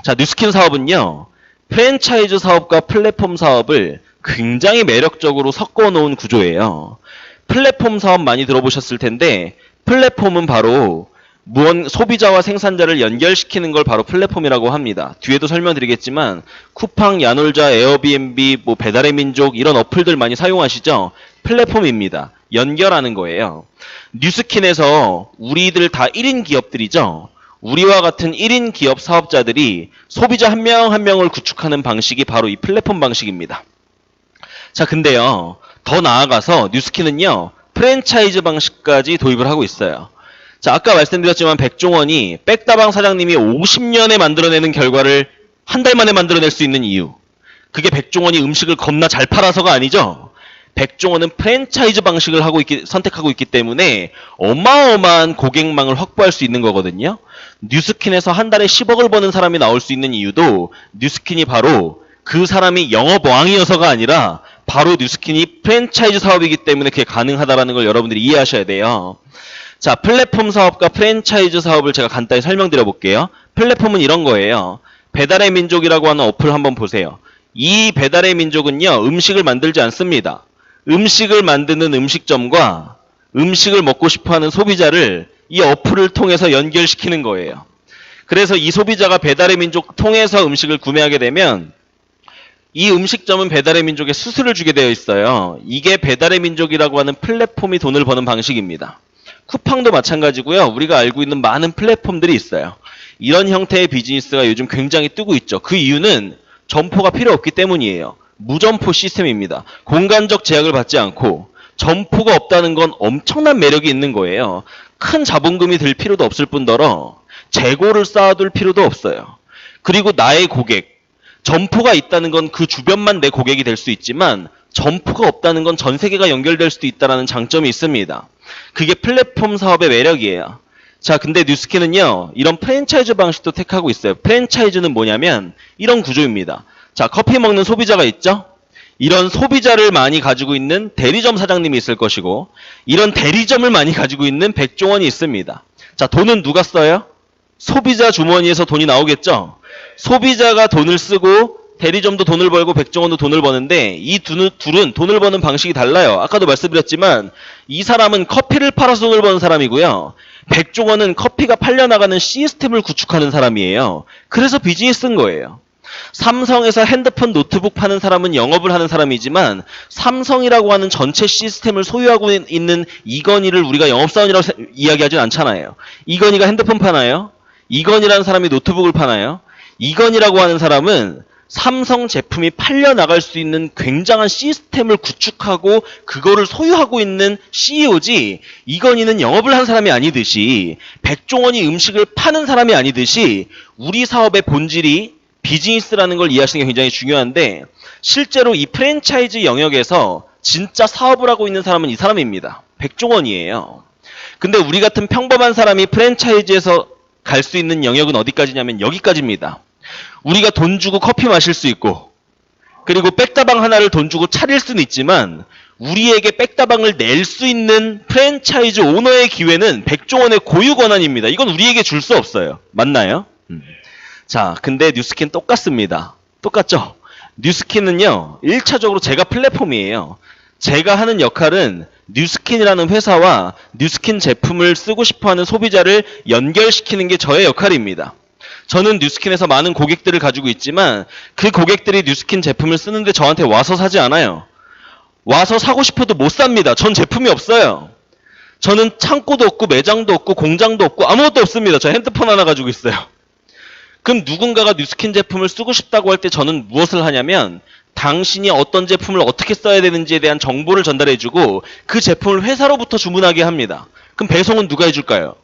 자, 뉴스킨 사업은요, 프랜차이즈 사업과 플랫폼 사업을 굉장히 매력적으로 섞어 놓은 구조예요. 플랫폼 사업 많이 들어보셨을 텐데, 플랫폼은 바로 소비자와 생산자를 연결시키는 걸 바로 플랫폼이라고 합니다. 뒤에도 설명드리겠지만 쿠팡, 야놀자, 에어비앤비, 배달의 민족 이런 어플들 많이 사용하시죠? 플랫폼입니다. 연결하는 거예요. 뉴스킨에서 우리들 다 1인 기업들이죠? 우리와 같은 1인 기업 사업자들이 소비자 한 명 한 명을 구축하는 방식이 바로 이 플랫폼 방식입니다. 자, 근데요, 더 나아가서 뉴스킨은요, 프랜차이즈 방식까지 도입을 하고 있어요. 자, 아까 말씀드렸지만 백종원이 백다방 사장님이 50년에 만들어내는 결과를 한 달 만에 만들어낼 수 있는 이유. 그게 백종원이 음식을 겁나 잘 팔아서가 아니죠. 백종원은 프랜차이즈 방식을 선택하고 있기 때문에 어마어마한 고객망을 확보할 수 있는 거거든요. 뉴스킨에서 한 달에 10억을 버는 사람이 나올 수 있는 이유도 뉴스킨이 바로 그 사람이 영업왕이어서가 아니라 바로 뉴스킨이 프랜차이즈 사업이기 때문에 그게 가능하다는 걸 여러분들이 이해하셔야 돼요. 자, 플랫폼 사업과 프랜차이즈 사업을 제가 간단히 설명드려 볼게요. 플랫폼은 이런 거예요. 배달의 민족이라고 하는 어플 한번 보세요. 이 배달의 민족은요, 음식을 만들지 않습니다. 음식을 만드는 음식점과 음식을 먹고 싶어하는 소비자를 이 어플을 통해서 연결시키는 거예요. 그래서 이 소비자가 배달의 민족 통해서 음식을 구매하게 되면 이 음식점은 배달의 민족에 수수료를 주게 되어 있어요. 이게 배달의 민족이라고 하는 플랫폼이 돈을 버는 방식입니다. 쿠팡도 마찬가지고요. 우리가 알고 있는 많은 플랫폼들이 있어요. 이런 형태의 비즈니스가 요즘 굉장히 뜨고 있죠. 그 이유는 점포가 필요 없기 때문이에요. 무점포 시스템입니다. 공간적 제약을 받지 않고 점포가 없다는 건 엄청난 매력이 있는 거예요. 큰 자본금이 들 필요도 없을 뿐더러 재고를 쌓아둘 필요도 없어요. 그리고 나의 고객, 점포가 있다는 건 그 주변만 내 고객이 될 수 있지만 점포가 없다는 건 전 세계가 연결될 수도 있다는 장점이 있습니다. 그게 플랫폼 사업의 매력이에요. 자, 근데 뉴스킨은요, 이런 프랜차이즈 방식도 택하고 있어요. 프랜차이즈는 뭐냐면 이런 구조입니다. 자, 커피 먹는 소비자가 있죠? 이런 소비자를 많이 가지고 있는 대리점 사장님이 있을 것이고, 이런 대리점을 많이 가지고 있는 백종원이 있습니다. 자, 돈은 누가 써요? 소비자 주머니에서 돈이 나오겠죠? 소비자가 돈을 쓰고 대리점도 돈을 벌고 백종원도 돈을 버는데 이 둘은 돈을 버는 방식이 달라요. 아까도 말씀드렸지만 이 사람은 커피를 팔아서 돈을 버는 사람이고요. 백종원은 커피가 팔려나가는 시스템을 구축하는 사람이에요. 그래서 비즈니스인 거예요. 삼성에서 핸드폰, 노트북 파는 사람은 영업을 하는 사람이지만 삼성이라고 하는 전체 시스템을 소유하고 있는 이건희를 우리가 영업사원이라고 이야기하진 않잖아요. 이건희가 핸드폰 파나요? 이건희라는 사람이 노트북을 파나요? 이건희라고 하는 사람은 삼성 제품이 팔려나갈 수 있는 굉장한 시스템을 구축하고 그거를 소유하고 있는 CEO지, 이건희는 영업을 한 사람이 아니듯이 백종원이 음식을 파는 사람이 아니듯이 우리 사업의 본질이 비즈니스라는 걸 이해하시는 게 굉장히 중요한데, 실제로 이 프랜차이즈 영역에서 진짜 사업을 하고 있는 사람은 이 사람입니다. 백종원이에요. 근데 우리 같은 평범한 사람이 프랜차이즈에서 갈 수 있는 영역은 어디까지냐면 여기까지입니다. 우리가 돈 주고 커피 마실 수 있고, 그리고 백다방 하나를 돈 주고 차릴 수는 있지만 우리에게 백다방을 낼 수 있는 프랜차이즈 오너의 기회는 백종원의 고유 권한입니다. 이건 우리에게 줄 수 없어요. 맞나요? 자, 근데 뉴스킨 똑같습니다. 똑같죠? 뉴스킨은요, 1차적으로 제가 플랫폼이에요. 제가 하는 역할은 뉴스킨이라는 회사와 뉴스킨 제품을 쓰고 싶어하는 소비자를 연결시키는 게 저의 역할입니다. 저는 뉴스킨에서 많은 고객들을 가지고 있지만 그 고객들이 뉴스킨 제품을 쓰는데 저한테 와서 사지 않아요. 와서 사고 싶어도 못 삽니다. 전 제품이 없어요. 저는 창고도 없고 매장도 없고 공장도 없고 아무것도 없습니다. 저 핸드폰 하나 가지고 있어요. 그럼 누군가가 뉴스킨 제품을 쓰고 싶다고 할 때 저는 무엇을 하냐면 당신이 어떤 제품을 어떻게 써야 되는지에 대한 정보를 전달해주고 그 제품을 회사로부터 주문하게 합니다. 그럼 배송은 누가 해줄까요?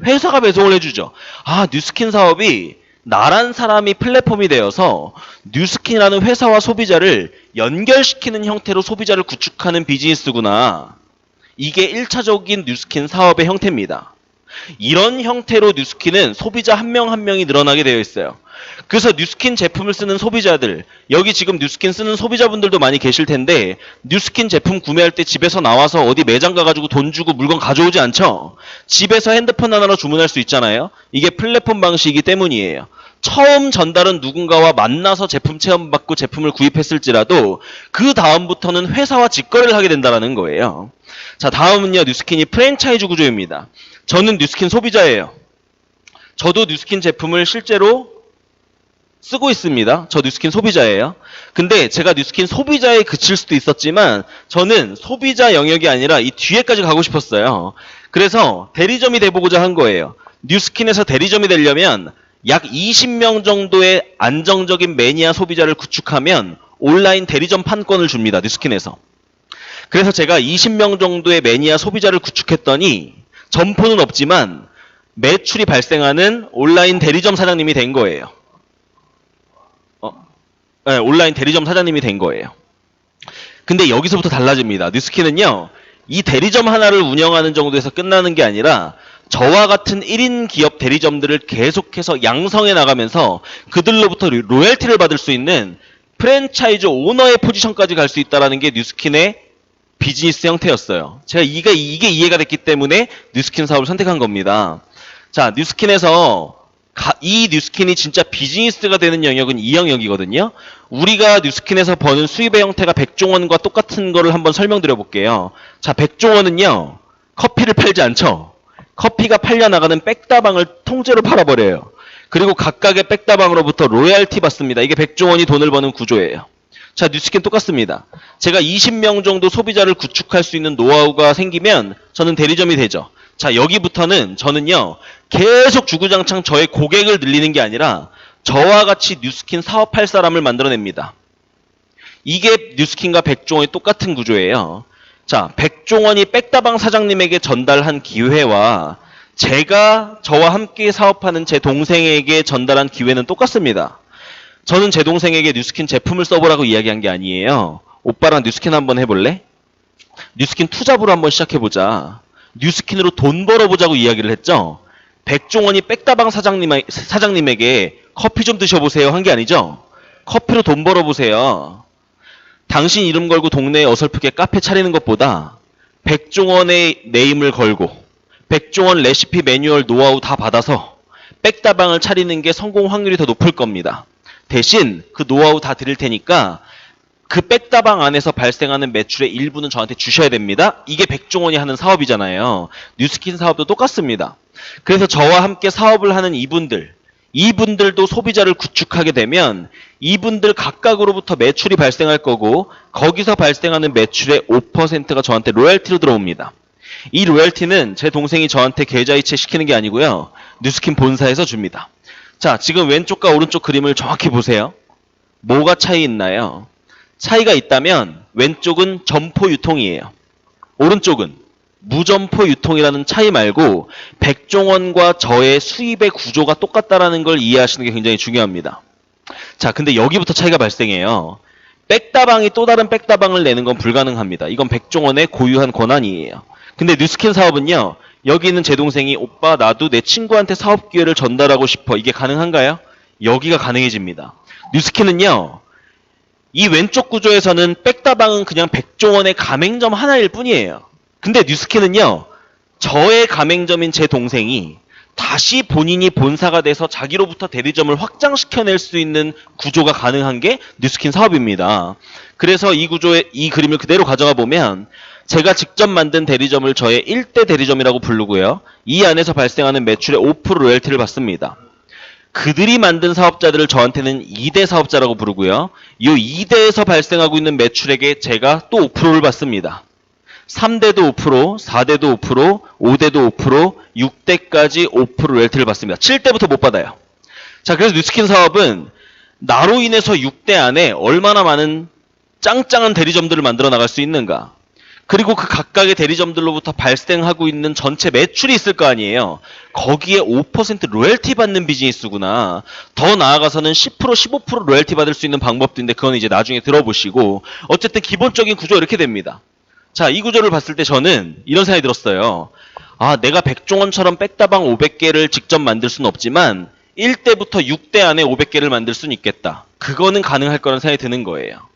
회사가 배송을 해주죠. 아, 뉴스킨 사업이 나란 사람이 플랫폼이 되어서 뉴스킨이라는 회사와 소비자를 연결시키는 형태로 소비자를 구축하는 비즈니스구나. 이게 1차적인 뉴스킨 사업의 형태입니다. 이런 형태로 뉴스킨은 소비자 한 명 한 명이 늘어나게 되어 있어요. 그래서 뉴스킨 제품을 쓰는 소비자들, 여기 지금 뉴스킨 쓰는 소비자분들도 많이 계실 텐데 뉴스킨 제품 구매할 때 집에서 나와서 어디 매장 가가지고 돈 주고 물건 가져오지 않죠? 집에서 핸드폰 하나로 주문할 수 있잖아요. 이게 플랫폼 방식이기 때문이에요. 처음 전달은 누군가와 만나서 제품 체험받고 제품을 구입했을지라도 그 다음부터는 회사와 직거래를 하게 된다는 거예요. 자, 다음은요. 뉴스킨이 프랜차이즈 구조입니다. 저는 뉴스킨 소비자예요. 저도 뉴스킨 제품을 실제로 쓰고 있습니다. 저 뉴스킨 소비자예요. 근데 제가 뉴스킨 소비자에 그칠 수도 있었지만 저는 소비자 영역이 아니라 이 뒤에까지 가고 싶었어요. 그래서 대리점이 돼보고자 한 거예요. 뉴스킨에서 대리점이 되려면 약 20명 정도의 안정적인 매니아 소비자를 구축하면 온라인 대리점 판권을 줍니다. 뉴스킨에서. 그래서 제가 20명 정도의 매니아 소비자를 구축했더니 점포는 없지만 매출이 발생하는 온라인 대리점 사장님이 된 거예요. 네, 온라인 대리점 사장님이 된 거예요. 근데 여기서부터 달라집니다. 뉴스킨은요. 이 대리점 하나를 운영하는 정도에서 끝나는 게 아니라 저와 같은 1인 기업 대리점들을 계속해서 양성해 나가면서 그들로부터 로열티를 받을 수 있는 프랜차이즈 오너의 포지션까지 갈 수 있다는 게 뉴스킨의 비즈니스 형태였어요. 제가 이게 이해가 됐기 때문에 뉴스킨 사업을 선택한 겁니다. 자, 뉴스킨에서 이 뉴스킨이 진짜 비즈니스가 되는 영역은 이 영역이거든요. 우리가 뉴스킨에서 버는 수입의 형태가 백종원과 똑같은 거를 한번 설명드려 볼게요. 자, 백종원은요. 커피를 팔지 않죠. 커피가 팔려나가는 백다방을 통째로 팔아버려요. 그리고 각각의 백다방으로부터 로얄티 받습니다. 이게 백종원이 돈을 버는 구조예요. 자, 뉴스킨 똑같습니다. 제가 20명 정도 소비자를 구축할 수 있는 노하우가 생기면 저는 대리점이 되죠. 자, 여기부터는 저는요. 계속 주구장창 저의 고객을 늘리는 게 아니라 저와 같이 뉴스킨 사업할 사람을 만들어냅니다. 이게 뉴스킨과 백종원이 똑같은 구조예요. 자, 백종원이 백다방 사장님에게 전달한 기회와 제가 저와 함께 사업하는 제 동생에게 전달한 기회는 똑같습니다. 저는 제 동생에게 뉴스킨 제품을 써보라고 이야기한 게 아니에요. 오빠랑 뉴스킨 한번 해볼래? 뉴스킨 투잡으로 한번 시작해보자. 뉴스킨으로 돈 벌어보자고 이야기를 했죠. 백종원이 백다방 사장님에게 커피 좀 드셔보세요 한 게 아니죠. 커피로 돈 벌어보세요. 당신 이름 걸고 동네에 어설프게 카페 차리는 것보다 백종원의 네임을 걸고 백종원 레시피 매뉴얼 노하우 다 받아서 백다방을 차리는 게 성공 확률이 더 높을 겁니다. 대신 그 노하우 다 드릴 테니까 그 백다방 안에서 발생하는 매출의 일부는 저한테 주셔야 됩니다. 이게 백종원이 하는 사업이잖아요. 뉴스킨 사업도 똑같습니다. 그래서 저와 함께 사업을 하는 이분들도 소비자를 구축하게 되면 이분들 각각으로부터 매출이 발생할 거고 거기서 발생하는 매출의 5%가 저한테 로열티로 들어옵니다. 이 로열티는 제 동생이 저한테 계좌이체 시키는 게 아니고요. 뉴스킨 본사에서 줍니다. 자, 지금 왼쪽과 오른쪽 그림을 정확히 보세요. 뭐가 차이 있나요? 차이가 있다면 왼쪽은 점포 유통이에요. 오른쪽은 무점포 유통이라는 차이 말고 백종원과 저의 수입의 구조가 똑같다는 걸 이해하시는 게 굉장히 중요합니다. 자, 근데 여기부터 차이가 발생해요. 백다방이 또 다른 백다방을 내는 건 불가능합니다. 이건 백종원의 고유한 권한이에요. 근데 뉴스킨 사업은요. 여기 있는 제 동생이 오빠 나도 내 친구한테 사업 기회를 전달하고 싶어. 이게 가능한가요? 여기가 가능해집니다. 뉴스킨은요. 이 왼쪽 구조에서는 백다방은 그냥 백종원의 가맹점 하나일 뿐이에요. 근데 뉴스킨은요. 저의 가맹점인 제 동생이 다시 본인이 본사가 돼서 자기로부터 대리점을 확장시켜낼 수 있는 구조가 가능한 게 뉴스킨 사업입니다. 그래서 이 그림을 그대로 가져가 보면 제가 직접 만든 대리점을 저의 1대 대리점이라고 부르고요. 이 안에서 발생하는 매출의 5% 로열티를 받습니다. 그들이 만든 사업자들을 저한테는 2대 사업자라고 부르고요. 이 2대에서 발생하고 있는 매출액에 제가 또 5%를 받습니다. 3대도 5%, 4대도 5%, 5대도 5%, 6대까지 5% 로열티를 받습니다. 7대부터 못 받아요. 자, 그래서 뉴스킨 사업은 나로 인해서 6대 안에 얼마나 많은 짱짱한 대리점들을 만들어 나갈 수 있는가. 그리고 그 각각의 대리점들로부터 발생하고 있는 전체 매출이 있을 거 아니에요. 거기에 5% 로열티 받는 비즈니스구나. 더 나아가서는 10%, 15% 로열티 받을 수 있는 방법도 있는데 그건 이제 나중에 들어보시고 어쨌든 기본적인 구조 이렇게 됩니다. 자, 이 구조를 봤을 때 저는 이런 생각이 들었어요. 아, 내가 백종원처럼 백다방 500개를 직접 만들 수는 없지만 1대부터 6대 안에 500개를 만들 수는 있겠다. 그거는 가능할 거라는 생각이 드는 거예요.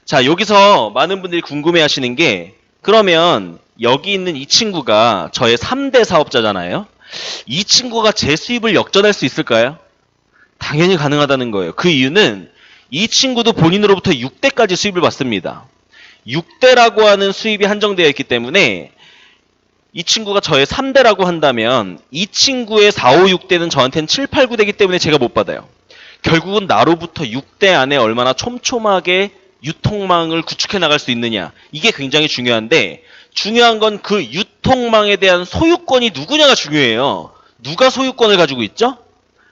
자, 여기서 많은 분들이 궁금해 하시는 게 그러면 여기 있는 이 친구가 저의 3대 사업자잖아요. 이 친구가 제 수입을 역전할 수 있을까요? 당연히 가능하다는 거예요. 그 이유는 이 친구도 본인으로부터 6대까지 수입을 받습니다. 6대라고 하는 수입이 한정되어 있기 때문에 이 친구가 저의 3대라고 한다면 이 친구의 4, 5, 6대는 저한테는 7, 8, 9대이기 때문에 제가 못 받아요. 결국은 나로부터 6대 안에 얼마나 촘촘하게 유통망을 구축해 나갈 수 있느냐. 이게 굉장히 중요한데 중요한 건 그 유통망에 대한 소유권이 누구냐가 중요해요. 누가 소유권을 가지고 있죠?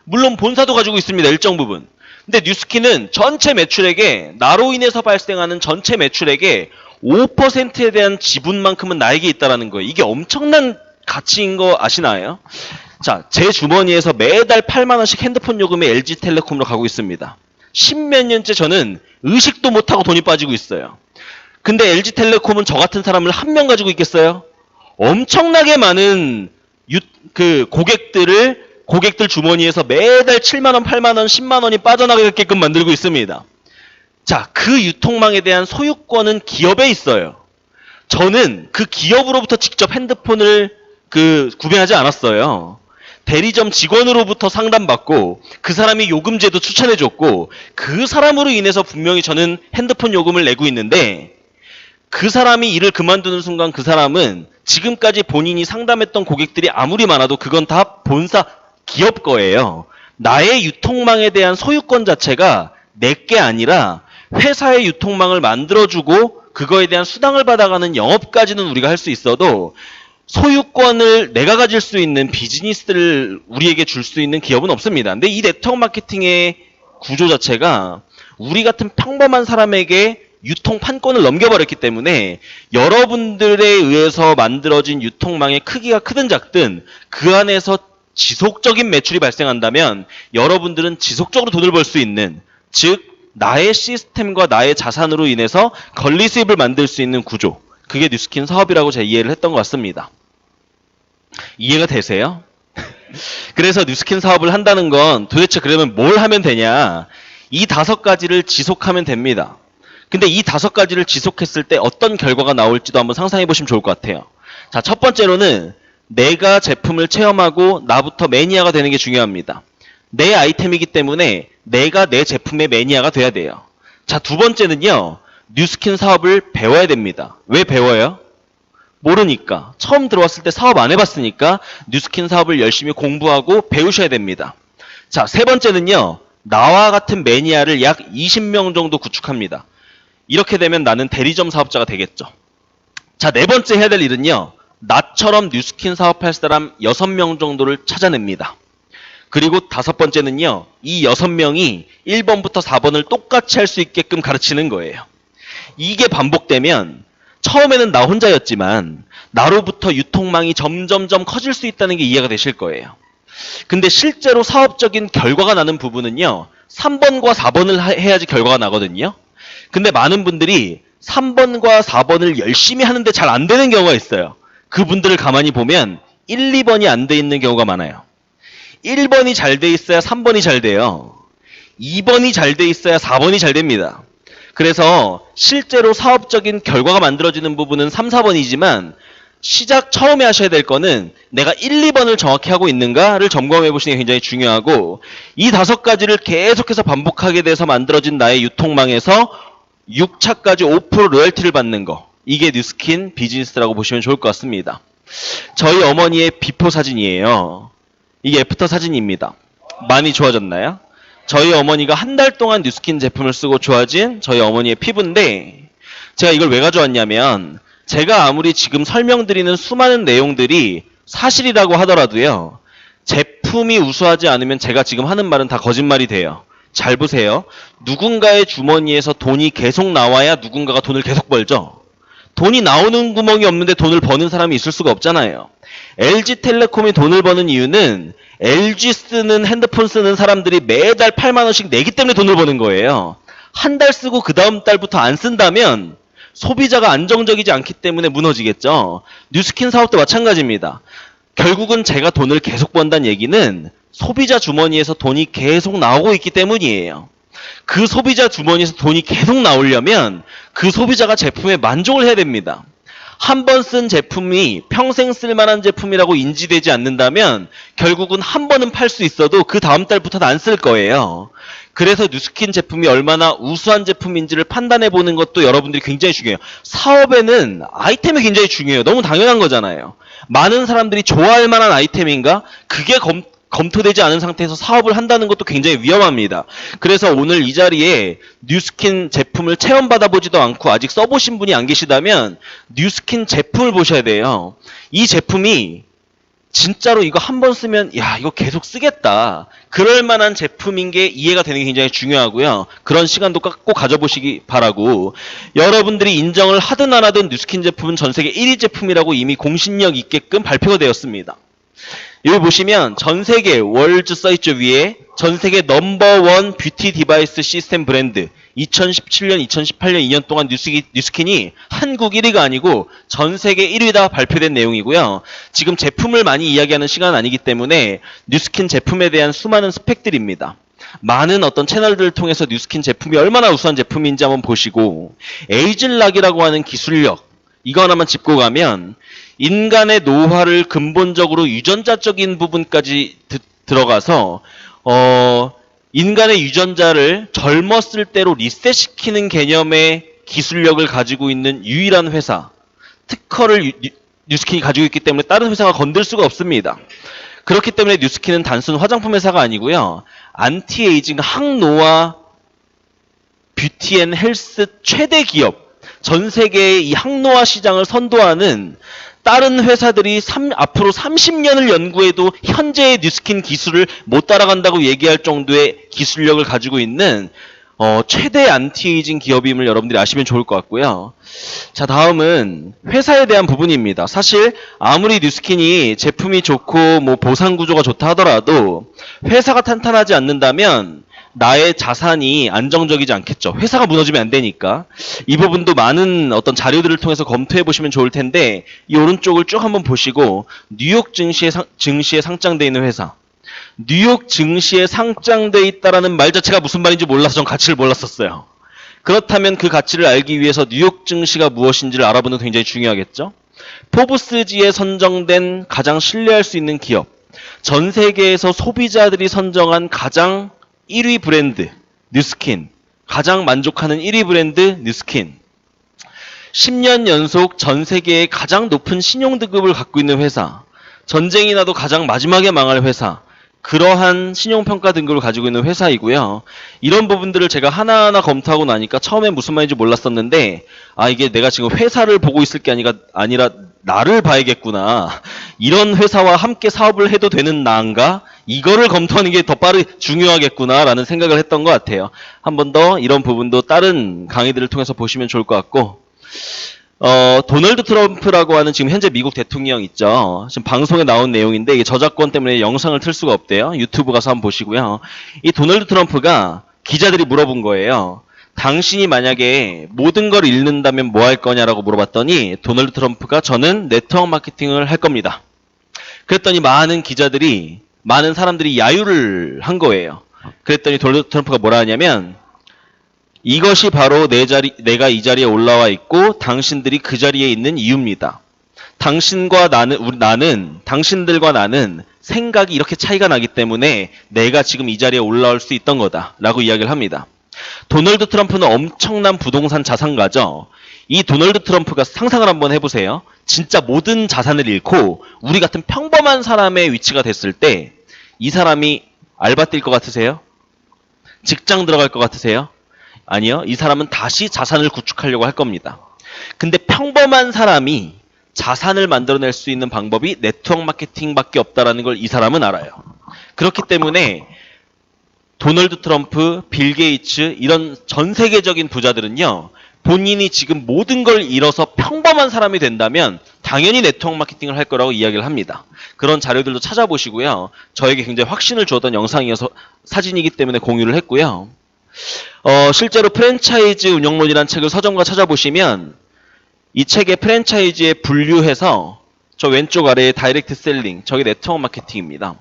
물론 본사도 가지고 있습니다. 일정 부분. 근데 뉴스킨은 전체 매출액에 나로 인해서 발생하는 전체 매출액에 5%에 대한 지분만큼은 나에게 있다라는 거예요. 이게 엄청난 가치인 거 아시나요? 자, 제 주머니에서 매달 8만 원씩 핸드폰 요금에 LG텔레콤으로 가고 있습니다. 10몇 년째 저는 의식도 못하고 돈이 빠지고 있어요. 근데 LG텔레콤은 저 같은 사람을 한 명 가지고 있겠어요? 엄청나게 많은 고객들 주머니에서 매달 7만 원, 8만 원, 10만 원이 빠져나가게끔 만들고 있습니다. 자, 그 유통망에 대한 소유권은 기업에 있어요. 저는 그 기업으로부터 직접 핸드폰을 구매하지 않았어요. 대리점 직원으로부터 상담받고 그 사람이 요금제도 추천해줬고 그 사람으로 인해서 분명히 저는 핸드폰 요금을 내고 있는데 그 사람이 일을 그만두는 순간 그 사람은 지금까지 본인이 상담했던 고객들이 아무리 많아도 그건 다 본사 기업 거예요. 나의 유통망에 대한 소유권 자체가 내게 아니라 회사의 유통망을 만들어주고 그거에 대한 수당을 받아가는 영업까지는 우리가 할 수 있어도 소유권을 내가 가질 수 있는 비즈니스를 우리에게 줄 수 있는 기업은 없습니다. 근데 이 네트워크 마케팅의 구조 자체가 우리 같은 평범한 사람에게 유통 판권을 넘겨버렸기 때문에 여러분들에 의해서 만들어진 유통망의 크기가 크든 작든 그 안에서 지속적인 매출이 발생한다면 여러분들은 지속적으로 돈을 벌 수 있는, 즉 나의 시스템과 나의 자산으로 인해서 권리 수입을 만들 수 있는 구조, 그게 뉴스킨 사업이라고 제가 이해를 했던 것 같습니다. 이해가 되세요? 그래서 뉴스킨 사업을 한다는 건 도대체 그러면 뭘 하면 되냐? 이 5가지를 지속하면 됩니다. 근데 이 5가지를 지속했을 때 어떤 결과가 나올지도 한번 상상해 보시면 좋을 것 같아요. 자, 첫 번째로는 내가 제품을 체험하고 나부터 매니아가 되는 게 중요합니다. 내 아이템이기 때문에 내가 내 제품의 매니아가 돼야 돼요. 자, 두 번째는요. 뉴스킨 사업을 배워야 됩니다. 왜 배워요? 모르니까. 처음 들어왔을 때 사업 안 해봤으니까 뉴스킨 사업을 열심히 공부하고 배우셔야 됩니다. 자, 세 번째는요. 나와 같은 매니아를 약 20명 정도 구축합니다. 이렇게 되면 나는 대리점 사업자가 되겠죠. 자, 네 번째 해야 될 일은요. 나처럼 뉴스킨 사업할 사람 6명 정도를 찾아냅니다. 그리고 5번째는요. 이 6명이 1번부터 4번을 똑같이 할 수 있게끔 가르치는 거예요. 이게 반복되면 처음에는 나 혼자였지만 나로부터 유통망이 점점점 커질 수 있다는 게 이해가 되실 거예요. 근데 실제로 사업적인 결과가 나는 부분은요. 3번과 4번을 해야지 결과가 나거든요. 근데 많은 분들이 3번과 4번을 열심히 하는데 잘 안 되는 경우가 있어요. 그분들을 가만히 보면 1, 2번이 안 돼 있는 경우가 많아요. 1번이 잘 돼 있어야 3번이 잘 돼요. 2번이 잘 돼 있어야 4번이 잘 됩니다. 그래서 실제로 사업적인 결과가 만들어지는 부분은 3, 4번이지만 시작 처음에 하셔야 될 거는 내가 1, 2번을 정확히 하고 있는가를 점검해 보시는 게 굉장히 중요하고 이 5가지를 계속해서 반복하게 돼서 만들어진 나의 유통망에서 6차까지 5% 로열티를 받는 거, 이게 뉴스킨 비즈니스라고 보시면 좋을 것 같습니다. 저희 어머니의 비포 사진이에요. 이게 애프터 사진입니다. 많이 좋아졌나요? 저희 어머니가 한 달 동안 뉴스킨 제품을 쓰고 좋아진 저희 어머니의 피부인데 제가 이걸 왜 가져왔냐면 제가 아무리 지금 설명드리는 수많은 내용들이 사실이라고 하더라도요. 제품이 우수하지 않으면 제가 지금 하는 말은 다 거짓말이 돼요. 잘 보세요. 누군가의 주머니에서 돈이 계속 나와야 누군가가 돈을 계속 벌죠. 돈이 나오는 구멍이 없는데 돈을 버는 사람이 있을 수가 없잖아요. LG텔레콤이 돈을 버는 이유는 LG 쓰는 핸드폰 쓰는 사람들이 매달 8만 원씩 내기 때문에 돈을 버는 거예요. 한 달 쓰고 그 다음 달부터 안 쓴다면 소비자가 안정적이지 않기 때문에 무너지겠죠. 뉴스킨 사업도 마찬가지입니다. 결국은 제가 돈을 계속 번다는 얘기는 소비자 주머니에서 돈이 계속 나오고 있기 때문이에요. 그 소비자 주머니에서 돈이 계속 나오려면 그 소비자가 제품에 만족을 해야 됩니다. 한 번 쓴 제품이 평생 쓸만한 제품이라고 인지되지 않는다면 결국은 한 번은 팔 수 있어도 그 다음 달부터는 안 쓸 거예요. 그래서 뉴스킨 제품이 얼마나 우수한 제품인지를 판단해 보는 것도 여러분들이 굉장히 중요해요. 사업에는 아이템이 굉장히 중요해요. 너무 당연한 거잖아요. 많은 사람들이 좋아할 만한 아이템인가? 그게 검토되지 않은 상태에서 사업을 한다는 것도 굉장히 위험합니다. 그래서 오늘 이 자리에 뉴스킨 제품을 체험받아보지도 않고 아직 써보신 분이 안 계시다면 뉴스킨 제품을 보셔야 돼요. 이 제품이 진짜로 이거 한 번 쓰면 야 이거 계속 쓰겠다. 그럴 만한 제품인 게 이해가 되는 게 굉장히 중요하고요. 그런 시간도 꼭 가져보시기 바라고, 여러분들이 인정을 하든 안 하든 뉴스킨 제품은 전 세계 1위 제품이라고 이미 공신력 있게끔 발표가 되었습니다. 여기 보시면 전 세계 월드 써있죠. 위에 전 세계 넘버원 뷰티 디바이스 시스템 브랜드 2017년, 2018년 2년 동안 뉴스킨이 한국 1위가 아니고 전 세계 1위다 발표된 내용이고요. 지금 제품을 많이 이야기하는 시간은 아니기 때문에 뉴스킨 제품에 대한 수많은 스펙들입니다. 많은 어떤 채널들을 통해서 뉴스킨 제품이 얼마나 우수한 제품인지 한번 보시고, 에이즐락이라고 하는 기술력, 이거 하나만 짚고 가면 인간의 노화를 근본적으로 유전자적인 부분까지 들어가서 인간의 유전자를 젊었을 때로 리셋시키는 개념의 기술력을 가지고 있는 유일한 회사, 특허를 뉴스킨이 가지고 있기 때문에 다른 회사가 건들 수가 없습니다. 그렇기 때문에 뉴스킨은 단순 화장품 회사가 아니고요. 안티에이징, 항노화, 뷰티 앤 헬스 최대 기업, 전 세계의 이 항노화 시장을 선도하는 다른 회사들이 앞으로 30년을 연구해도 현재의 뉴스킨 기술을 못 따라간다고 얘기할 정도의 기술력을 가지고 있는 최대 안티에이징 기업임을 여러분들이 아시면 좋을 것 같고요. 자, 다음은 회사에 대한 부분입니다. 사실 아무리 뉴스킨이 제품이 좋고 뭐 보상 구조가 좋다 하더라도 회사가 탄탄하지 않는다면 나의 자산이 안정적이지 않겠죠. 회사가 무너지면 안 되니까. 이 부분도 많은 어떤 자료들을 통해서 검토해 보시면 좋을 텐데, 이 오른쪽을 쭉 한번 보시고, 뉴욕 증시에 상장되어 있는 회사. 뉴욕 증시에 상장되어 있다라는 말 자체가 무슨 말인지 몰라서 전 가치를 몰랐었어요. 그렇다면 그 가치를 알기 위해서 뉴욕 증시가 무엇인지를 알아보는 게 굉장히 중요하겠죠. 포브스지에 선정된 가장 신뢰할 수 있는 기업, 전 세계에서 소비자들이 선정한 가장 1위 브랜드 뉴스킨, 가장 만족하는 1위 브랜드 뉴스킨, 10년 연속 전 세계의 가장 높은 신용등급을 갖고 있는 회사, 전쟁이 나도 가장 마지막에 망할 회사, 그러한 신용평가 등급을 가지고 있는 회사이고요. 이런 부분들을 제가 하나하나 검토하고 나니까 처음에 무슨 말인지 몰랐었는데, 아 이게 내가 지금 회사를 보고 있을 게 아니라 나를 봐야겠구나. 이런 회사와 함께 사업을 해도 되는 나인가? 이거를 검토하는 게 더 중요하겠구나 라는 생각을 했던 것 같아요. 한 번 더 이런 부분도 다른 강의들을 통해서 보시면 좋을 것 같고, 도널드 트럼프라고 하는 지금 현재 미국 대통령 있죠. 지금 방송에 나온 내용인데 이게 저작권 때문에 영상을 틀 수가 없대요. 유튜브 가서 한번 보시고요. 이 도널드 트럼프가 기자들이 물어본 거예요. 당신이 만약에 모든 걸 잃는다면 뭐 할 거냐라고 물어봤더니 도널드 트럼프가 저는 네트워크 마케팅을 할 겁니다. 그랬더니 많은 사람들이 야유를 한 거예요. 그랬더니 도널드 트럼프가 뭐라 하냐면, 이것이 바로 내가 이 자리에 올라와 있고 당신들이 그 자리에 있는 이유입니다. 당신들과 나는 생각이 이렇게 차이가 나기 때문에 내가 지금 이 자리에 올라올 수 있던 거다 라고 이야기를 합니다. 도널드 트럼프는 엄청난 부동산 자산가죠. 이 도널드 트럼프가 상상을 한번 해보세요. 진짜 모든 자산을 잃고 우리 같은 평범한 사람의 위치가 됐을 때 이 사람이 알바 뛸 것 같으세요? 직장 들어갈 것 같으세요? 아니요. 이 사람은 다시 자산을 구축하려고 할 겁니다. 근데 평범한 사람이 자산을 만들어낼 수 있는 방법이 네트워크 마케팅밖에 없다는 걸 이 사람은 알아요. 그렇기 때문에 도널드 트럼프, 빌 게이츠 이런 전 세계적인 부자들은요. 본인이 지금 모든 걸 잃어서 평범한 사람이 된다면 당연히 네트워크 마케팅을 할 거라고 이야기를 합니다. 그런 자료들도 찾아보시고요. 저에게 굉장히 확신을 주었던 영상이어서 사진이기 때문에 공유를 했고요. 실제로 프랜차이즈 운영론이라는 책을 서점가 찾아보시면 이 책의 프랜차이즈에 분류해서 저 왼쪽 아래에 다이렉트 셀링, 저게 네트워크 마케팅입니다.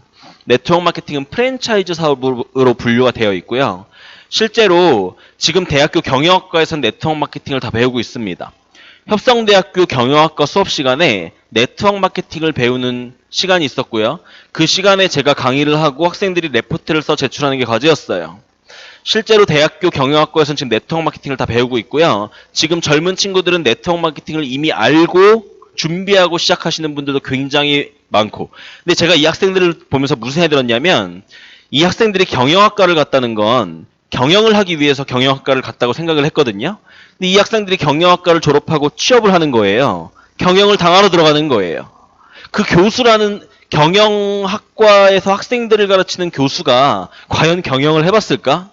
네트워크 마케팅은 프랜차이즈 사업으로 분류가 되어 있고요. 실제로 지금 대학교 경영학과에서는 네트워크 마케팅을 다 배우고 있습니다. 협성대학교 경영학과 수업 시간에 네트워크 마케팅을 배우는 시간이 있었고요. 그 시간에 제가 강의를 하고 학생들이 레포트를 써 제출하는 게 과제였어요. 실제로 대학교 경영학과에서는 지금 네트워크 마케팅을 다 배우고 있고요. 지금 젊은 친구들은 네트워크 마케팅을 이미 알고 준비하고 시작하시는 분들도 굉장히 많고, 근데 제가 이 학생들을 보면서 무슨 생각이 들었냐면, 이 학생들이 경영학과를 갔다는 건 경영을 하기 위해서 경영학과를 갔다고 생각을 했거든요. 근데 이 학생들이 경영학과를 졸업하고 취업을 하는 거예요. 경영을 당하러 들어가는 거예요. 그 교수라는, 경영학과에서 학생들을 가르치는 교수가 과연 경영을 해봤을까?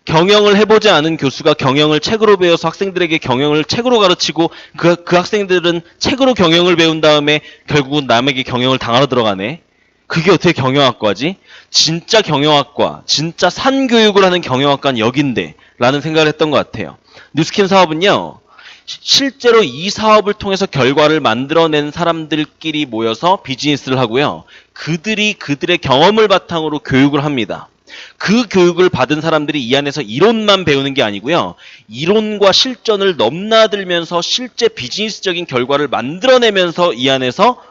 경영을 해보지 않은 교수가 경영을 책으로 배워서 학생들에게 경영을 책으로 가르치고 그 학생들은 책으로 경영을 배운 다음에 결국은 남에게 경영을 당하러 들어가네. 그게 어떻게 경영학과지? 진짜 경영학과, 진짜 산교육을 하는 경영학과는 여긴데 라는 생각을 했던 것 같아요. 뉴스킨 사업은요, 실제로 이 사업을 통해서 결과를 만들어낸 사람들끼리 모여서 비즈니스를 하고요. 그들이 그들의 경험을 바탕으로 교육을 합니다. 그 교육을 받은 사람들이 이 안에서 이론만 배우는 게 아니고요. 이론과 실전을 넘나들면서 실제 비즈니스적인 결과를 만들어내면서 이 안에서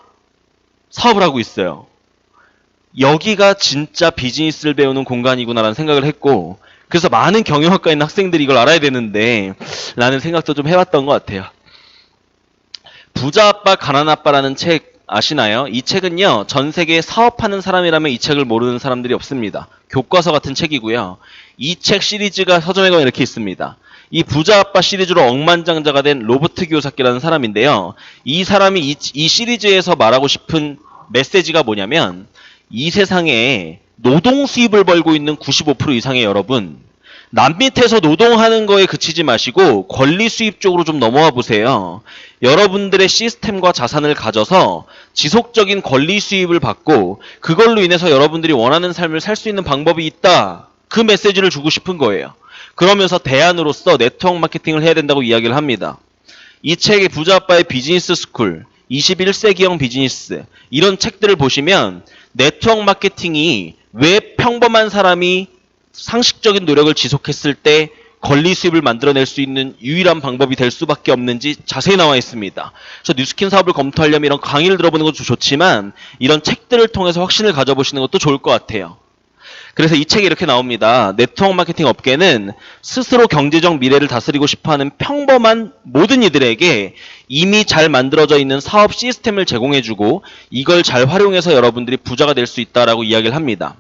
사업을 하고 있어요. 여기가 진짜 비즈니스를 배우는 공간이구나라는 생각을 했고, 그래서 많은 경영학과에 있는 학생들이 이걸 알아야 되는데 라는 생각도 좀 해봤던 것 같아요. 부자 아빠 가난 아빠라는 책 아시나요? 이 책은요, 전 세계에 사업하는 사람이라면 이 책을 모르는 사람들이 없습니다. 교과서 같은 책이고요. 이 책 시리즈가 서점에 가면 이렇게 있습니다. 이 부자 아빠 시리즈로 억만장자가 된 로버트 기요사키라는 사람인데요. 이 사람이 이 시리즈에서 말하고 싶은 메시지가 뭐냐면, 이 세상에 노동 수입을 벌고 있는 95% 이상의 여러분, 남 밑에서 노동하는 거에 그치지 마시고 권리 수입 쪽으로 좀 넘어와 보세요. 여러분들의 시스템과 자산을 가져서 지속적인 권리 수입을 받고 그걸로 인해서 여러분들이 원하는 삶을 살 수 있는 방법이 있다. 그 메시지를 주고 싶은 거예요. 그러면서 대안으로서 네트워크 마케팅을 해야 된다고 이야기를 합니다. 이 책의 부자 아빠의 비즈니스 스쿨, 21세기형 비즈니스, 이런 책들을 보시면 네트워크 마케팅이 왜 평범한 사람이 상식적인 노력을 지속했을 때 권리 수입을 만들어낼 수 있는 유일한 방법이 될 수밖에 없는지 자세히 나와 있습니다. 그래서 뉴스킨 사업을 검토하려면 이런 강의를 들어보는 것도 좋지만 이런 책들을 통해서 확신을 가져보시는 것도 좋을 것 같아요. 그래서 이 책에 이렇게 나옵니다. 네트워크 마케팅 업계는 스스로 경제적 미래를 다스리고 싶어하는 평범한 모든 이들에게 이미 잘 만들어져 있는 사업 시스템을 제공해주고 이걸 잘 활용해서 여러분들이 부자가 될 수 있다라고 이야기를 합니다.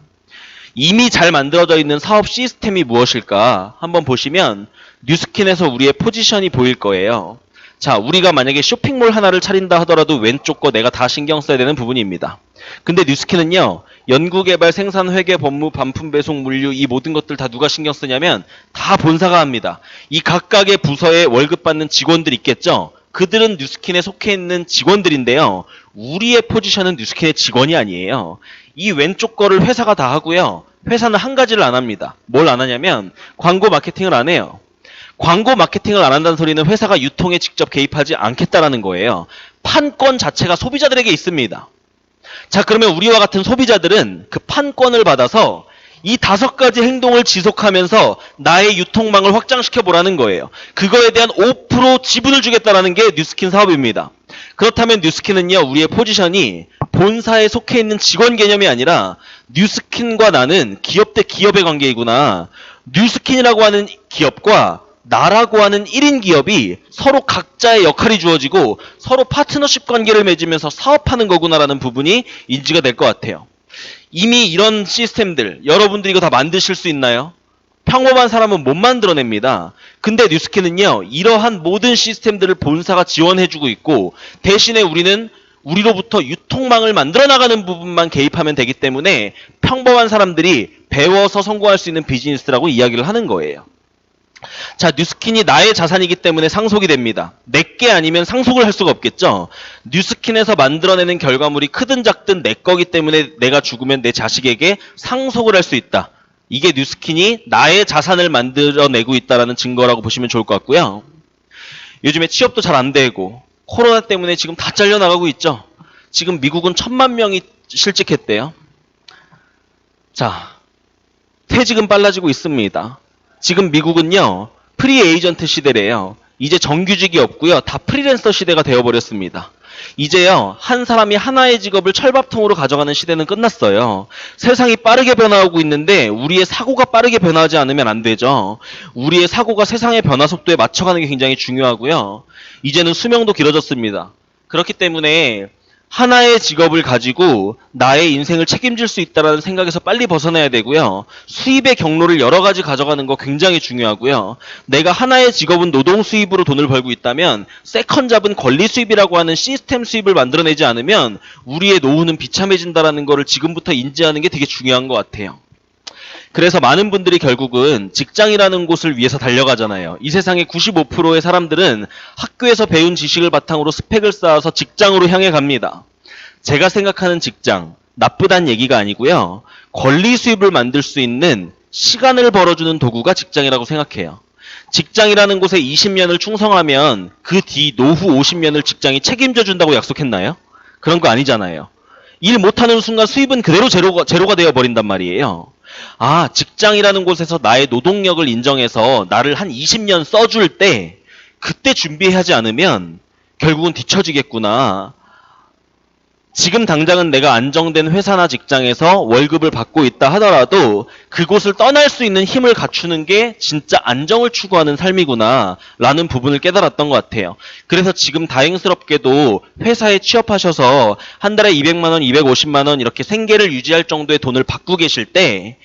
이미 잘 만들어져 있는 사업 시스템이 무엇일까 한번 보시면 뉴스킨에서 우리의 포지션이 보일 거예요. 자, 우리가 만약에 쇼핑몰 하나를 차린다 하더라도 왼쪽 거 내가 다 신경 써야 되는 부분입니다. 근데 뉴스킨은요, 연구개발, 생산, 회계, 법무, 반품, 배송, 물류 이 모든 것들 다 누가 신경 쓰냐면 다 본사가 합니다. 이 각각의 부서에 월급 받는 직원들 있겠죠? 그들은 뉴스킨에 속해 있는 직원들인데요. 우리의 포지션은 뉴스킨의 직원이 아니에요. 이 왼쪽 거를 회사가 다 하고요. 회사는 한 가지를 안 합니다. 뭘 안 하냐면 광고 마케팅을 안 해요. 광고 마케팅을 안 한다는 소리는 회사가 유통에 직접 개입하지 않겠다라는 거예요. 판권 자체가 소비자들에게 있습니다. 자, 그러면 우리와 같은 소비자들은 그 판권을 받아서 이 5가지 행동을 지속하면서 나의 유통망을 확장시켜 보라는 거예요. 그거에 대한 5% 지분을 주겠다라는 게 뉴스킨 사업입니다. 그렇다면 뉴스킨은요, 우리의 포지션이 본사에 속해 있는 직원 개념이 아니라 뉴스킨과 나는 기업 대 기업의 관계이구나. 뉴스킨이라고 하는 기업과 나라고 하는 1인 기업이 서로 각자의 역할이 주어지고 서로 파트너십 관계를 맺으면서 사업하는 거구나라는 부분이 인지가 될 것 같아요. 이미 이런 시스템들 여러분들이 이거 다 만드실 수 있나요? 평범한 사람은 못 만들어냅니다. 근데 뉴스킨은요, 이러한 모든 시스템들을 본사가 지원해주고 있고 대신에 우리는 우리로부터 유통망을 만들어 나가는 부분만 개입하면 되기 때문에 평범한 사람들이 배워서 성공할 수 있는 비즈니스라고 이야기를 하는 거예요. 자, 뉴스킨이 나의 자산이기 때문에 상속이 됩니다. 내게 아니면 상속을 할 수가 없겠죠. 뉴스킨에서 만들어내는 결과물이 크든 작든 내 거기 때문에 내가 죽으면 내 자식에게 상속을 할 수 있다. 이게 뉴스킨이 나의 자산을 만들어내고 있다는 증거라고 보시면 좋을 것 같고요. 요즘에 취업도 잘 안 되고 코로나 때문에 지금 다 잘려나가고 있죠. 지금 미국은 1000만 명이 실직했대요. 자, 퇴직은 빨라지고 있습니다. 지금 미국은요, 프리 에이전트 시대래요. 이제 정규직이 없고요. 다 프리랜서 시대가 되어버렸습니다. 이제요, 한 사람이 하나의 직업을 철밥통으로 가져가는 시대는 끝났어요. 세상이 빠르게 변화하고 있는데 우리의 사고가 빠르게 변화하지 않으면 안 되죠. 우리의 사고가 세상의 변화 속도에 맞춰가는 게 굉장히 중요하고요. 이제는 수명도 길어졌습니다. 그렇기 때문에 하나의 직업을 가지고 나의 인생을 책임질 수 있다는 생각에서 빨리 벗어나야 되고요. 수입의 경로를 여러 가지 가져가는 거 굉장히 중요하고요. 내가 하나의 직업은 노동 수입으로 돈을 벌고 있다면 세컨 잡은 권리 수입이라고 하는 시스템 수입을 만들어내지 않으면 우리의 노후는 비참해진다는 거를 지금부터 인지하는 게 되게 중요한 것 같아요. 그래서 많은 분들이 결국은 직장이라는 곳을 위해서 달려가잖아요. 이 세상의 95%의 사람들은 학교에서 배운 지식을 바탕으로 스펙을 쌓아서 직장으로 향해 갑니다. 제가 생각하는 직장, 나쁘단 얘기가 아니고요. 권리 수입을 만들 수 있는 시간을 벌어주는 도구가 직장이라고 생각해요. 직장이라는 곳에 20년을 충성하면 그 뒤 노후 50년을 직장이 책임져 준다고 약속했나요? 그런 거 아니잖아요. 일 못하는 순간 수입은 그대로 제로가 되어 버린단 말이에요. 아, 직장이라는 곳에서 나의 노동력을 인정해서 나를 한 20년 써줄 때 그때 준비하지 않으면 결국은 뒤처지겠구나. 지금 당장은 내가 안정된 회사나 직장에서 월급을 받고 있다 하더라도 그곳을 떠날 수 있는 힘을 갖추는 게 진짜 안정을 추구하는 삶이구나 라는 부분을 깨달았던 것 같아요. 그래서 지금 다행스럽게도 회사에 취업하셔서 한 달에 200만 원, 250만 원 이렇게 생계를 유지할 정도의 돈을 받고 계실 때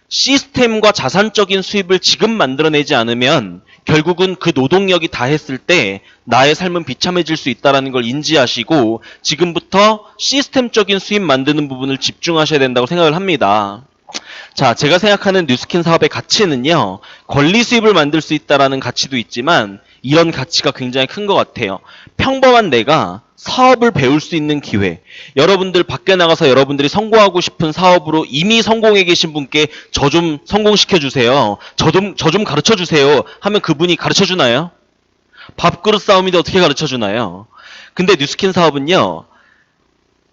시스템과 자산적인 수입을 지금 만들어내지 않으면 결국은 그 노동력이 다 했을 때 나의 삶은 비참해질 수 있다는 걸 인지하시고 지금부터 시스템적인 수입 만드는 부분을 집중하셔야 된다고 생각을 합니다. 자, 제가 생각하는 뉴스킨 사업의 가치는요, 권리 수입을 만들 수 있다는 가치도 있지만 이런 가치가 굉장히 큰 것 같아요. 평범한 내가 사업을 배울 수 있는 기회. 여러분들 밖에 나가서 여러분들이 성공하고 싶은 사업으로 이미 성공해 계신 분께 저 좀 성공시켜 주세요. 저 좀 가르쳐 주세요. 하면 그분이 가르쳐 주나요? 밥그릇 싸움인데 어떻게 가르쳐 주나요? 근데 뉴스킨 사업은요,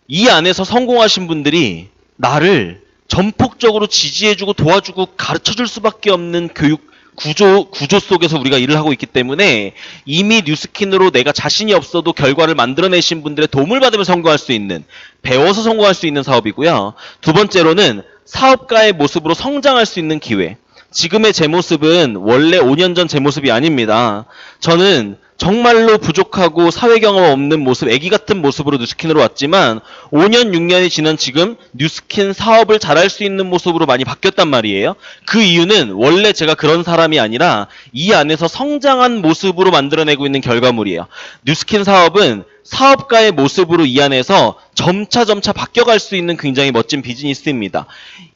이 안에서 성공하신 분들이 나를 전폭적으로 지지해주고 도와주고 가르쳐줄 수밖에 없는 교육 구조 속에서 우리가 일을 하고 있기 때문에 이미 뉴스킨으로 내가 자신이 없어도 결과를 만들어내신 분들의 도움을 받으면 성공할 수 있는, 배워서 성공할 수 있는 사업이고요. 두 번째로는 사업가의 모습으로 성장할 수 있는 기회. 지금의 제 모습은 원래 5년 전 제 모습이 아닙니다. 저는 정말로 부족하고 사회 경험 없는 모습, 애기 같은 모습으로 뉴스킨으로 왔지만 5년, 6년이 지난 지금 뉴스킨 사업을 잘할 수 있는 모습으로 많이 바뀌었단 말이에요. 그 이유는 원래 제가 그런 사람이 아니라 이 안에서 성장한 모습으로 만들어내고 있는 결과물이에요. 뉴스킨 사업은 사업가의 모습으로 이 안에서 점차 바뀌어갈 수 있는 굉장히 멋진 비즈니스입니다.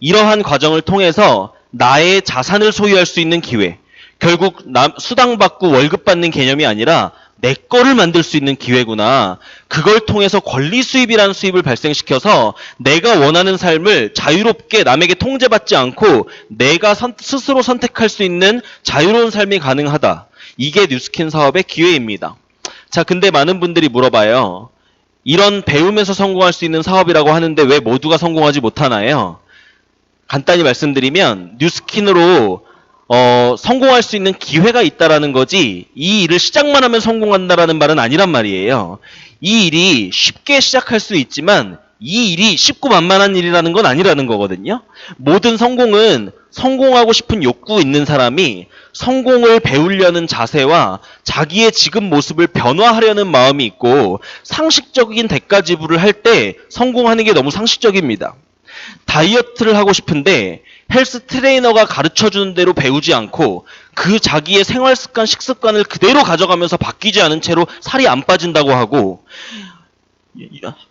이러한 과정을 통해서 나의 자산을 소유할 수 있는 기회. 결국 수당받고 월급 받는 개념이 아니라 내 거를 만들 수 있는 기회구나. 그걸 통해서 권리 수입이라는 수입을 발생시켜서 내가 원하는 삶을 자유롭게 남에게 통제받지 않고 내가 스스로 선택할 수 있는 자유로운 삶이 가능하다. 이게 뉴스킨 사업의 기회입니다. 자, 근데 많은 분들이 물어봐요. 이런 배우면서 성공할 수 있는 사업이라고 하는데 왜 모두가 성공하지 못하나요? 간단히 말씀드리면 뉴스킨으로 성공할 수 있는 기회가 있다라는 거지 이 일을 시작만 하면 성공한다라는 말은 아니란 말이에요. 이 일이 쉽게 시작할 수 있지만 이 일이 쉽고 만만한 일이라는 건 아니라는 거거든요. 모든 성공은 성공하고 싶은 욕구 있는 사람이 성공을 배우려는 자세와 자기의 지금 모습을 변화하려는 마음이 있고 상식적인 대가 지불을 할 때 성공하는 게 너무 상식적입니다. 다이어트를 하고 싶은데 헬스 트레이너가 가르쳐주는 대로 배우지 않고 그 자기의 생활 습관, 식습관을 그대로 가져가면서 바뀌지 않은 채로 살이 안 빠진다고 하고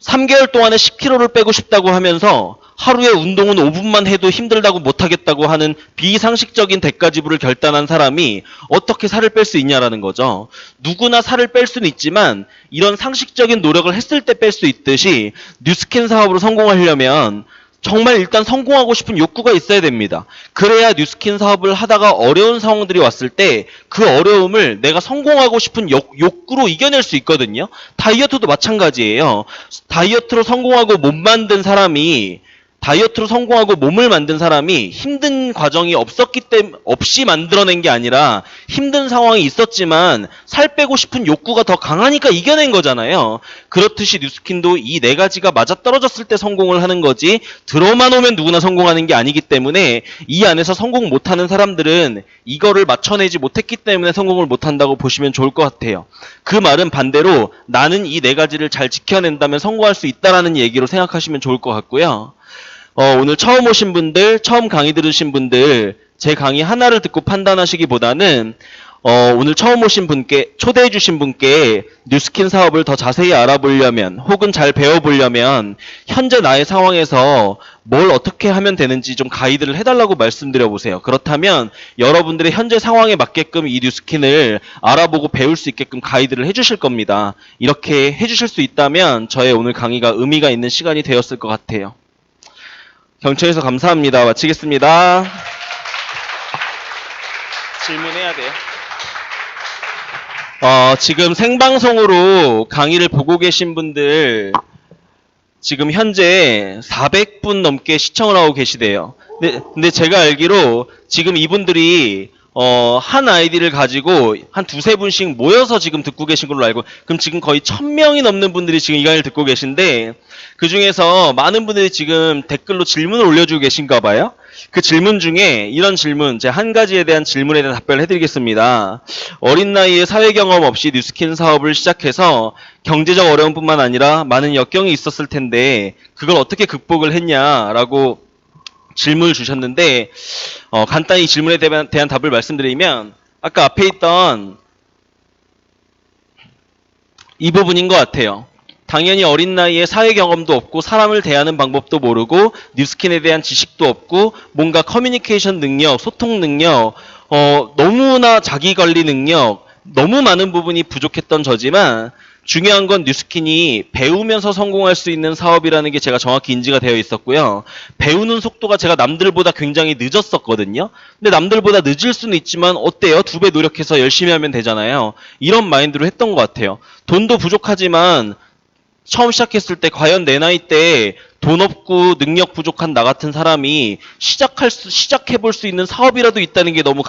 3개월 동안에 10kg를 빼고 싶다고 하면서 하루에 운동은 5분만 해도 힘들다고 못하겠다고 하는 비상식적인 대가 지불을 결단한 사람이 어떻게 살을 뺄 수 있냐라는 거죠. 누구나 살을 뺄 수는 있지만 이런 상식적인 노력을 했을 때 뺄 수 있듯이 뉴스킨 사업으로 성공하려면 정말 일단 성공하고 싶은 욕구가 있어야 됩니다. 그래야 뉴스킨 사업을 하다가 어려운 상황들이 왔을 때 그 어려움을 내가 성공하고 싶은 욕구로 이겨낼 수 있거든요. 다이어트도 마찬가지예요. 다이어트로 성공하고 못 만든 사람이 다이어트로 성공하고 몸을 만든 사람이 힘든 과정이 없이 만들어낸 게 아니라 힘든 상황이 있었지만 살 빼고 싶은 욕구가 더 강하니까 이겨낸 거잖아요. 그렇듯이 뉴스킨도 이 네 가지가 맞아떨어졌을 때 성공을 하는 거지 들어만 오면 누구나 성공하는 게 아니기 때문에 이 안에서 성공 못하는 사람들은 이거를 맞춰내지 못했기 때문에 성공을 못한다고 보시면 좋을 것 같아요. 그 말은 반대로 나는 이 네 가지를 잘 지켜낸다면 성공할 수 있다라는 얘기로 생각하시면 좋을 것 같고요. 오늘 처음 오신 분들, 처음 강의 들으신 분들, 제 강의 하나를 듣고 판단하시기보다는 오늘 처음 오신 분께, 초대해 주신 분께 뉴스킨 사업을 더 자세히 알아보려면, 혹은 잘 배워보려면, 현재 나의 상황에서 뭘 어떻게 하면 되는지 좀 가이드를 해달라고 말씀드려 보세요. 그렇다면 여러분들의 현재 상황에 맞게끔 이 뉴스킨을 알아보고 배울 수 있게끔 가이드를 해주실 겁니다. 이렇게 해주실 수 있다면 저의 오늘 강의가 의미가 있는 시간이 되었을 것 같아요. 경청해서 감사합니다. 마치겠습니다. 질문해야 돼요. 지금 생방송으로 강의를 보고 계신 분들 지금 현재 400분 넘게 시청을 하고 계시대요. 근데 제가 알기로 지금 이분들이 한 아이디를 가지고 한 두세 분씩 모여서 지금 듣고 계신 걸로 알고, 그럼 지금 거의 1000명이 넘는 분들이 지금 이 강의를 듣고 계신데, 그 중에서 많은 분들이 지금 댓글로 질문을 올려주고 계신가 봐요. 그 질문 중에 이런 질문, 제 한 가지에 대한 질문에 대한 답변을 해드리겠습니다. 어린 나이에 사회 경험 없이 뉴스킨 사업을 시작해서 경제적 어려움뿐만 아니라 많은 역경이 있었을 텐데 그걸 어떻게 극복을 했냐라고 질문을 주셨는데, 간단히 질문에 대한 답을 말씀드리면, 아까 앞에 있던 이 부분인 것 같아요. 당연히 어린 나이에 사회 경험도 없고 사람을 대하는 방법도 모르고 뉴스킨에 대한 지식도 없고 뭔가 커뮤니케이션 능력, 소통 능력, 너무나 자기 관리 능력, 너무 많은 부분이 부족했던 저지만 중요한 건 뉴스킨이 배우면서 성공할 수 있는 사업이라는 게 제가 정확히 인지가 되어 있었고요. 배우는 속도가 제가 남들보다 굉장히 늦었었거든요. 근데 남들보다 늦을 수는 있지만 어때요? 2배 노력해서 열심히 하면 되잖아요. 이런 마인드로 했던 것 같아요. 돈도 부족하지만 처음 시작했을 때 과연 내 나이 때 돈 없고 능력 부족한 나 같은 사람이 시작해볼 수 있는 사업이라도 있다는 게 너무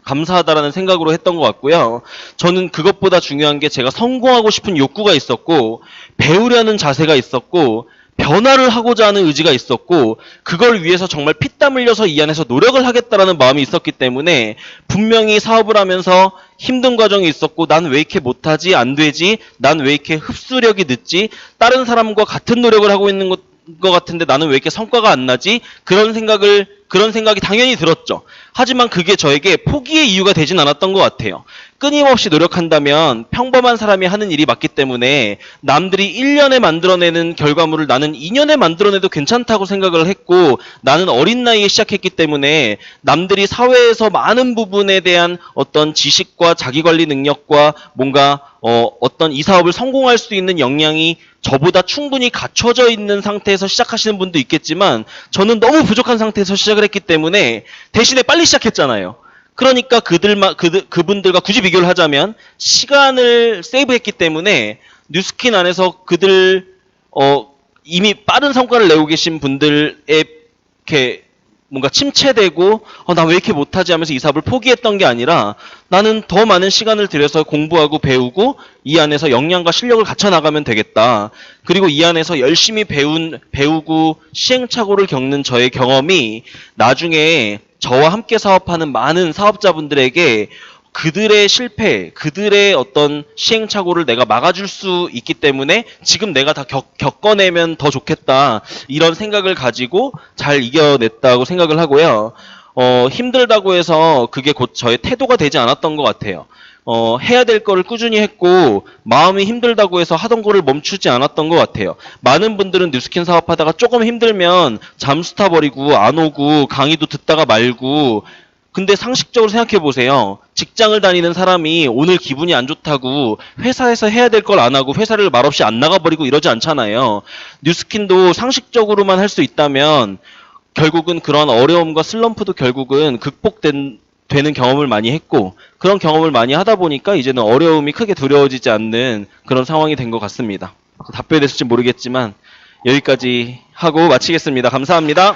감사하다라는 생각으로 했던 것 같고요. 저는 그것보다 중요한 게 제가 성공하고 싶은 욕구가 있었고, 배우려는 자세가 있었고, 변화를 하고자 하는 의지가 있었고, 그걸 위해서 정말 피땀 흘려서 이 안에서 노력을 하겠다라는 마음이 있었기 때문에 분명히 사업을 하면서 힘든 과정이 있었고, 난 왜 이렇게 못하지? 안 되지? 난 왜 이렇게 흡수력이 늦지? 다른 사람과 같은 노력을 하고 있는 것 같은데 나는 왜 이렇게 성과가 안 나지? 그런 생각이 당연히 들었죠. 하지만 그게 저에게 포기의 이유가 되진 않았던 것 같아요. 끊임없이 노력한다면 평범한 사람이 하는 일이 맞기 때문에 남들이 1년에 만들어내는 결과물을 나는 2년에 만들어내도 괜찮다고 생각을 했고, 나는 어린 나이에 시작했기 때문에 남들이 사회에서 많은 부분에 대한 어떤 지식과 자기관리 능력과 뭔가 어떤 이 사업을 성공할 수 있는 역량이 저보다 충분히 갖춰져 있는 상태에서 시작하시는 분도 있겠지만 저는 너무 부족한 상태에서 시작을 했기 때문에 대신에 빨리 시작했잖아요. 그러니까 그분들과 굳이 비교를 하자면 시간을 세이브했기 때문에 뉴스킨 안에서 이미 빠른 성과를 내고 계신 분들의 이렇게 뭔가 침체되고 나 왜 이렇게 못하지 하면서 이 사업을 포기했던 게 아니라 나는 더 많은 시간을 들여서 공부하고 배우고 이 안에서 역량과 실력을 갖춰 나가면 되겠다. 그리고 이 안에서 열심히 배우고 시행착오를 겪는 저의 경험이 나중에 저와 함께 사업하는 많은 사업자분들에게 그들의 실패, 그들의 어떤 시행착오를 내가 막아줄 수 있기 때문에 지금 내가 다 겪어내면 더 좋겠다. 이런 생각을 가지고 잘 이겨냈다고 생각을 하고요. 힘들다고 해서 그게 곧 저의 태도가 되지 않았던 것 같아요. 해야 될 거를 꾸준히 했고 마음이 힘들다고 해서 하던 거를 멈추지 않았던 것 같아요. 많은 분들은 뉴스킨 사업하다가 조금 힘들면 잠수 타버리고 안 오고 강의도 듣다가 말고, 근데 상식적으로 생각해 보세요. 직장을 다니는 사람이 오늘 기분이 안 좋다고 회사에서 해야 될 걸 안 하고 회사를 말없이 안 나가버리고 이러지 않잖아요. 뉴스킨도 상식적으로만 할 수 있다면 결국은 그런 어려움과 슬럼프도 결국은 되는 경험을 많이 했고, 그런 경험을 많이 하다 보니까 이제는 어려움이 크게 두려워지지 않는 그런 상황이 된 것 같습니다. 답변이 됐을지 모르겠지만 여기까지 하고 마치겠습니다. 감사합니다.